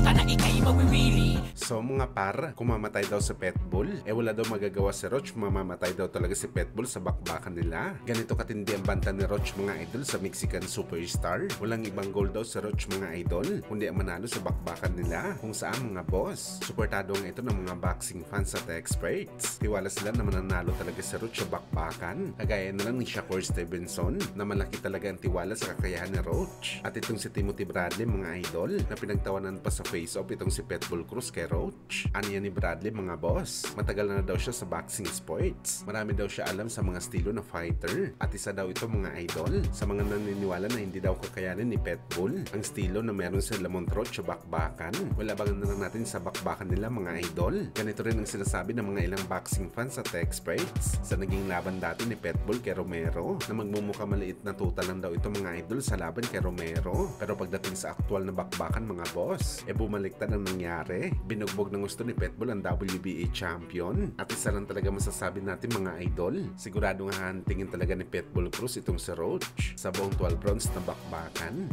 ka na ikay mawiwili. So mga par, kung mamatay daw si Pitbull, wala daw magagawa si Roach, mamamatay daw talaga si Pitbull sa bakbakan nila. Ganito katindi ang banta ni Roach mga idol sa Mexican superstar. Walang ibang goal daw si Roach mga idol, kundi ang manalo sa bakbakan nila. Kung saan mga boss, suportado nga ito ng mga boxing fans at experts. Tiwala sila na mananalo talaga si Roach sa bakbakan. Kagaya na lang ni Shakur Stevenson, na malaki talaga ang tiwala sa kakayahan ni Roach. At itong si Timothy Bradley mga idol, na pinagtawanan pa sa face-off itong si Pitbull Cruz kay Roach. Aniya ni Bradley mga boss, matagal na daw siya sa boxing sports. Marami daw siya alam sa mga estilo na fighter. At isa daw ito mga idol sa mga naniniwala na hindi daw kakayanin ni Pitbull ang estilo na meron sa Lamont Roach sa bakbakan. Wala abangan na lang natin sa bakbakan nila mga idol. Ganito rin ang sinasabi ng mga ilang boxing fans at experts sa naging laban dati ni Pitbull kay Romero, na magmumukha maliit na tuta lang daw ito mga idol sa laban kay Romero. Pero pagdating sa aktual na bakbakan mga boss, bumaliktad ang nangyari. Binugbog ng gusto ni Pitbull ang WBA champion. At isa lang talaga masasabi natin mga idol, sigurado nga hantingin talaga ni Pitbull Cruz itong si Roach sa buong 12 rounds na bakbakan.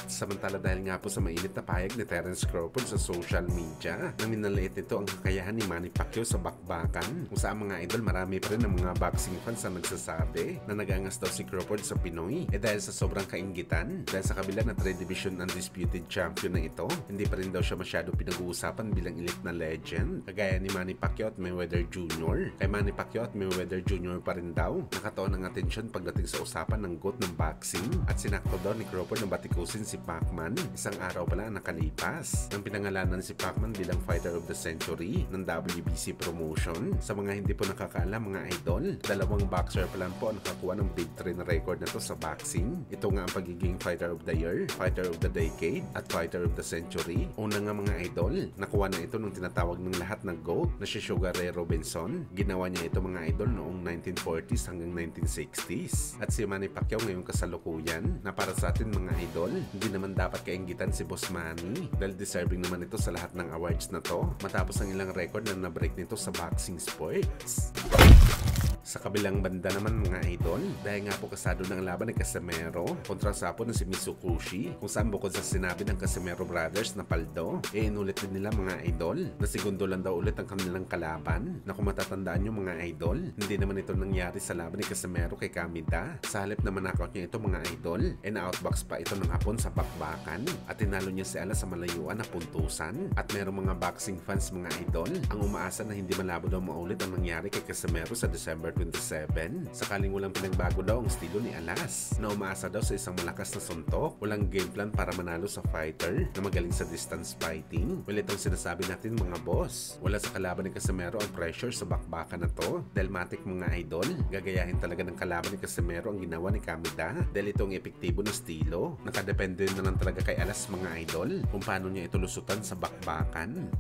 Samantala dahil nga po sa mainit na pahayag ni Terence Crawford sa social media na minaliit nito ang kakayahan ni Manny Pacquiao sa bakbakan, kung saan mga idol marami pa rin ng mga boxing fans na nagsasabi na nagangas daw si Crawford sa Pinoy dahil sa sobrang kainggitan. Dahil sa kabila na 3 division undisputed champion na ito, hindi pa rin daw siya masyado pinag-uusapan bilang elite na legend kagaya ni Manny Pacquiao at Mayweather Jr. Kay Manny Pacquiao at Mayweather Jr. pa rin daw nakataon ng atensyon pagdating sa usapan ng GOAT ng boxing, at sinakto daw ni Crawford na batikusin si Pacman isang araw pala nakalipas nang pinangalanan si Pacman bilang Fighter of the Century ng WBC promotion. Sa mga hindi po nakakaalam mga idol, dalawang boxer pa lang po ang nakakuha ng Big 3 na record na to sa boxing. Ito nga ang pagiging Fighter of the Year, Fighter of the Decade at Fighter of the Century. Una nga mga idol, nakuha na ito nung tinatawag ng lahat ng GOAT na si Sugar Ray Robinson. Ginawa niya ito mga idol noong 1940s hanggang 1960s. At si Manny Pacquiao ngayong kasalukuyan, na para sa atin mga idol, hindi naman dapat kainggitan si Boss Manny dahil deserving naman ito sa lahat ng awards na to matapos ang ilang record na na-break nito sa boxing sports. Sa kabilang banda naman mga idol, dahil nga po kasado ng laban ni Casimero kontra sa apo na si Mitsukushi, kung saan bukod sa sinabi ng Casimero Brothers na paldo, inulit din nila mga idol na segundo lang daw ulit ang kanilang kalaban, na kung matatandaan nyo mga idol, hindi naman ito nangyari sa laban ni Casimero kay Kamida. Sa halip na manakaut niya ito mga idol, na-outbox pa ito ng hapon sa bakbakan at tinalo niya si Ala sa malayuan na puntusan. At merong mga boxing fans mga idol ang umaasa na hindi malabo daw maulit ang nangyari kay Casimero sa December 27, sakaling walang pinagbago daw ang estilo ni Alas, na umaasa daw sa isang malakas na suntok, walang game plan para manalo sa fighter na magaling sa distance fighting. Well, itong sinasabi natin mga boss, wala sa kalaban ni Casimero ang pressure sa bakbakan na to dahil matik mga idol, gagayahin talaga ng kalaban ni Casimero ang ginawa ni Kamida dahil itong epektibo na estilo. Nakadepende na lang talaga kay Alas mga idol kung paano niya ito lusutan sa bakbakan.